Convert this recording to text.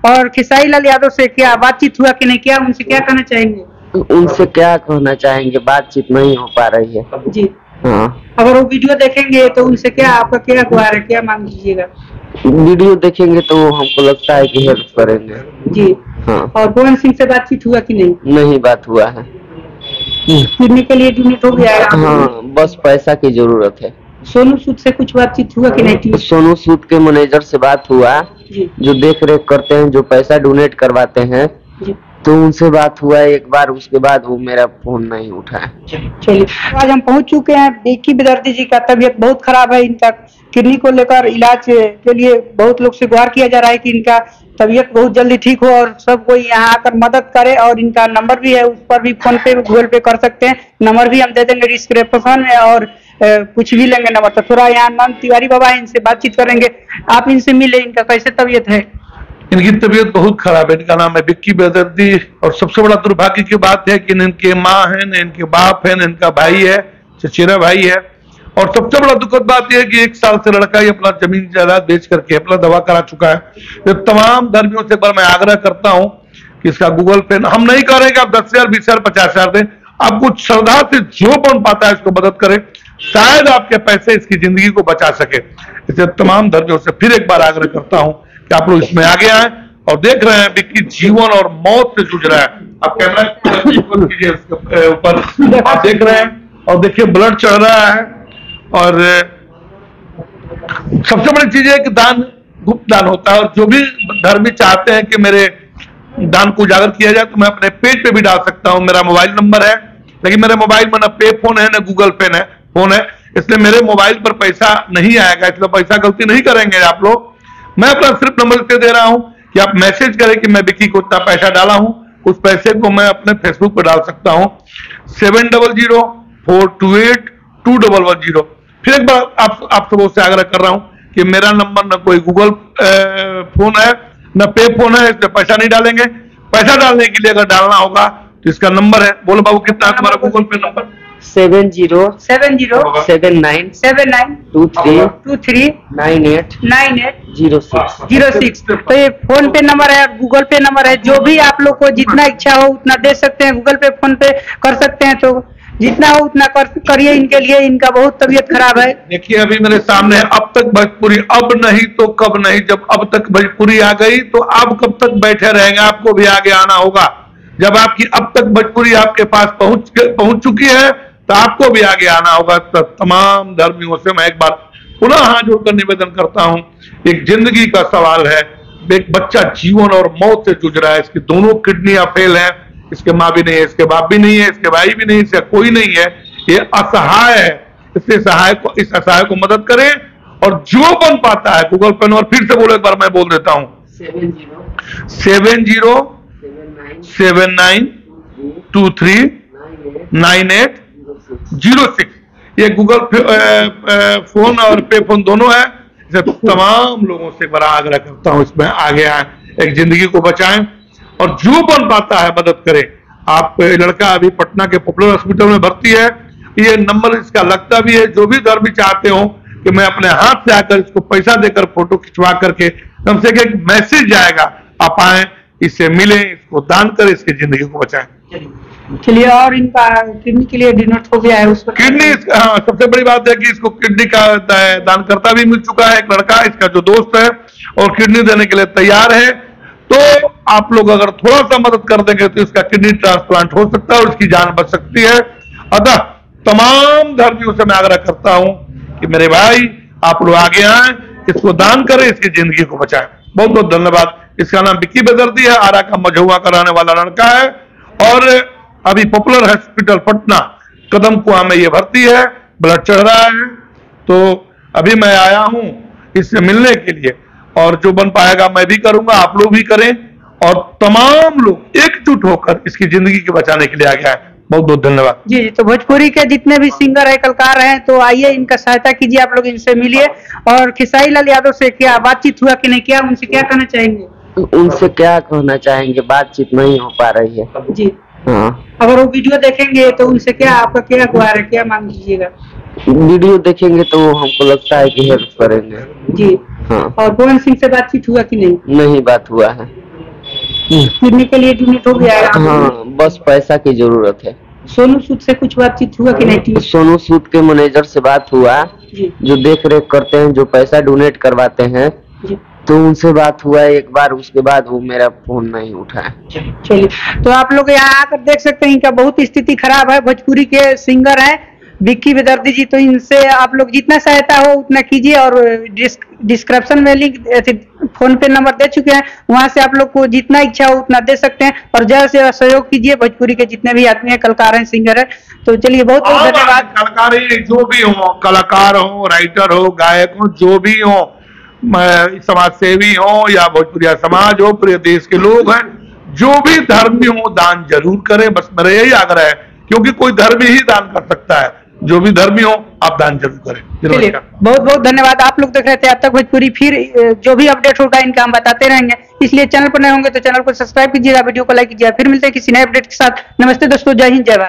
और खेसारी लाल यादव से क्या बातचीत हुआ कि नहीं, क्या उनसे क्या कहना चाहेंगे? उनसे क्या कहना चाहेंगे, बातचीत नहीं हो पा रही है जी। हाँ। अगर वो वीडियो देखेंगे तो उनसे क्या आपका क्या गुहार है, क्या मांग कीजिएगा? वीडियो देखेंगे तो हमको लगता है कि हेल्प करेंगे जी। हाँ। और पवन सिंह से बातचीत हुआ कि नहीं? नहीं बात हुआ है। किडनी के लिए डोनेट हो गया है? हाँ, बस पैसा की जरूरत है। सोनू सूद से कुछ बातचीत हुआ कि नहीं? सोनू सूद के मैनेजर से बात हुआ जी। जो देख रेख करते हैं, जो पैसा डोनेट करवाते हैं जी। तो उनसे बात हुआ एक बार, उसके बाद वो मेरा फोन नहीं उठाया। चलिए, आज हम पहुंच चुके हैं। विक्की विद्यार्थी जी का तबीयत बहुत खराब है, इनका किडनी को लेकर इलाज के लिए बहुत लोग से गुहार किया जा रहा है कि इनका तबीयत बहुत जल्दी ठीक हो और सब कोई यहाँ आकर मदद करे। और इनका नंबर भी है, उस पर भी फोन पे गूगल पे कर सकते हैं। नंबर भी हम दे देंगे डिस्क्रिप्शन में और कुछ भी लेंगे नंबर। तो थोड़ा यहाँ नंद तिवारी बाबा है, इनसे बातचीत करेंगे। आप इनसे मिले, इनका कैसे तबीयत है? इनकी तबीयत बहुत खराब है। इनका नाम है विक्की विद्यार्थी और सबसे बड़ा दुर्भाग्य की बात है कि न इनके माँ है, न इनके बाप है, न इनका भाई है, चचेरा भाई है। और सबसे बड़ा दुखद बात यह है कि 1 साल से लड़का ही अपना जमीन जायदाद बेच करके अपना दवा करा चुका है। तो तमाम धर्मियों से मैं आग्रह करता हूं कि इसका गूगल पे, हम नहीं कह रहे कि आप 10,000, 20,000, 50,000 दें, आप कुछ श्रद्धा से जो बन पाता है इसको मदद करें, शायद आपके पैसे इसकी जिंदगी को बचा सके। इसलिए तमाम धर्मियों से फिर एक बार आग्रह करता हूं कि आप लोग इसमें आगे आए। और देख रहे हैं विक्की जीवन और मौत से जूझ रहा है। आप कैमरा कीजिए उसके ऊपर, आप देख रहे हैं और देखिए ब्लड चढ़ रहा है। और सबसे बड़ी चीज है कि दान गुप्त दान होता है और जो भी धर्मी चाहते हैं कि मेरे दान को उजागर किया जाए तो मैं अपने पेज पे भी डाल सकता हूं। मेरा मोबाइल नंबर है, लेकिन मेरे मोबाइल में ना पे फोन है, ना गूगल पे फोन है, इसलिए मेरे मोबाइल पर पैसा नहीं आएगा। इसलिए पैसा गलती नहीं करेंगे आप लोग। मैं अपना सिर्फ नंबर इसलिए दे रहा हूं कि आप मैसेज करें कि मैं विक्की को इतना पैसा डाला हूं, उस पैसे को मैं अपने फेसबुक पर डाल सकता हूं। 7004282110। फिर एक बार आप सबों से आग्रह कर रहा हूं कि मेरा नंबर न कोई गूगल फोन है, न पे फोन है, इसमें पैसा नहीं डालेंगे। पैसा डालने के लिए अगर डालना होगा तो इसका नंबर है, बोलो बाबू कितना है तुम्हारा गूगल पे नंबर? 7079239806। तो ये फोन पे नंबर है, गूगल पे नंबर है। जो भी आप लोग को जितना इच्छा हो उतना दे सकते हैं, गूगल पे फोन पे कर सकते हैं। तो जितना हो उतना करिए इनके लिए। इनका बहुत तबीयत खराब है। देखिए अभी मेरे सामने अब तक भोजपुरी, अब नहीं तो कब नहीं। जब अब तक भोजपुरी आ गई तो आप कब तक बैठे रहेंगे? आपको भी आगे आना होगा। जब आपकी अब तक भोजपुरी आपके पास पहुंच चुकी है तो आपको भी आगे आना होगा। तो तमाम धर्मियों से मैं एक बार पुनः हाथ जोड़कर निवेदन करता हूं, एक जिंदगी का सवाल है। एक बच्चा जीवन और मौत से जूझ रहा है, इसकी दोनों किडनियां फेल है, इसके माँ भी नहीं है, इसके बाप भी नहीं है, इसके भाई भी नहीं, इसका कोई नहीं है, ये असहाय है। इसलिए इस असहाय को मदद करें और जो बन पाता है गूगल पे नंबर फिर से बोलो, एक बार मैं बोल देता हूं 7079239806। ये गूगल फोन और पे फोन दोनों है। तमाम लोगों से बड़ा आग्रह करता हूं इसमें आगे आए, एक जिंदगी को बचाएं और जो बन पाता है मदद करें। आप लड़का अभी पटना के पॉपुलर हॉस्पिटल में भर्ती है। ये नंबर इसका लगता भी है। जो भी धर्मी चाहते हो कि मैं अपने हाथ से आकर इसको पैसा देकर फोटो खिंचवा करके कम से कम एक मैसेज जाएगा, आप आए, इससे मिले, इसको दान करें, इसकी जिंदगी को बचाएं। चलिए, और इनका किडनी के लिए डोनेट हो गया है उसको। किडनी, हाँ, सबसे बड़ी बात है कि इसको किडनी का दानकर्ता भी मिल चुका है, एक लड़का इसका जो दोस्त है और किडनी देने के लिए तैयार है। तो आप लोग अगर थोड़ा सा मदद कर देंगे तो इसका किडनी ट्रांसप्लांट हो सकता है और उसकी जान बच सकती है। अतः तमाम धर्मियों से मैं आग्रह करता हूं कि मेरे भाई आप लोग आगे आए, इसको दान करें, इसकी जिंदगी को बचाएं। बहुत बहुत धन्यवाद। इसका नाम विक्की विद्यार्थी है, आरा का मझुआ कराने वाला लड़का है और अभी पॉपुलर हॉस्पिटल पटना कदम कुआं में ये भर्ती है। ब्लड चढ़ रहा है। तो अभी मैं आया हूं इससे मिलने के लिए और जो बन पाएगा मैं भी करूंगा, आप लोग भी करें और तमाम लोग एकजुट होकर इसकी जिंदगी के बचाने के लिए आगे आए। बहुत बहुत धन्यवाद। जी, तो भोजपुरी के जितने भी सिंगर है, कलाकार हैं, तो आइए इनका सहायता कीजिए। आप लोग इनसे मिलिए। और खेसारी लाल यादव से क्या बातचीत हुआ कि नहीं, क्या उनसे क्या कहना चाहेंगे? उनसे क्या कहना चाहेंगे, बातचीत नहीं हो पा रही है जी हाँ। अगर वो वीडियो देखेंगे तो उनसे क्या आपका क्या गुहार है, क्या मांग कीजिएगा? वीडियो देखेंगे तो हमको लगता है कि हेल्प करेंगे जी हाँ। और पवन सिंह से बातचीत हुआ कि नहीं? नहीं बात हुआ है। किडनी के लिए डोनेट हो गया है। हाँ, बस पैसा की जरूरत है। सोनू सूद से कुछ बातचीत हुआ कि नहीं? सोनू सूद के मैनेजर से बात हुआ, जी जो देख रेख करते हैं, जो पैसा डोनेट करवाते हैं, जी। तो उनसे बात हुआ एक बार, उसके बाद वो मेरा फोन नहीं उठाया। चलिए, तो आप लोग यहाँ आकर देख सकते हैं इनका बहुत स्थिति खराब है। भोजपुरी के सिंगर है विक्की बेदर्दी जी, तो इनसे आप लोग जितना सहायता हो उतना कीजिए, और डिस्क्रिप्शन में लिंक फोन पे नंबर दे चुके हैं, वहां से आप लोग को जितना इच्छा हो उतना दे सकते हैं, और ज्यादा से सहयोग कीजिए। भोजपुरी के जितने भी आदमी है, कलाकार हैं, सिंगर है, तो चलिए बहुत बहुत धन्यवाद। कलाकार जो भी हो, कलाकार हो, राइटर हो, गायक हो, जो भी हो, समाज सेवी हो या भोजपुरिया समाज हो, पूरे देश के लोग हैं, जो भी धर्मी हो दान जरूर करें, बस मेरा यही आग्रह है, क्योंकि कोई धर्मी ही दान कर सकता है। जो भी धर्मी हो आप दान जरूर करें। चलिए बहुत बहुत धन्यवाद। आप लोग देख रहे थे अब तक भोजपुरी, फिर जो भी अपडेट होगा इनका हम बताते रहेंगे, इसलिए चैनल पर नए होंगे तो चैनल को सब्सक्राइब कीजिएगा, वीडियो को लाइक कीजिएगा। फिर मिलते हैं किसी नए अपडेट के साथ। नमस्ते दोस्तों, जय हिंद, जय भारत।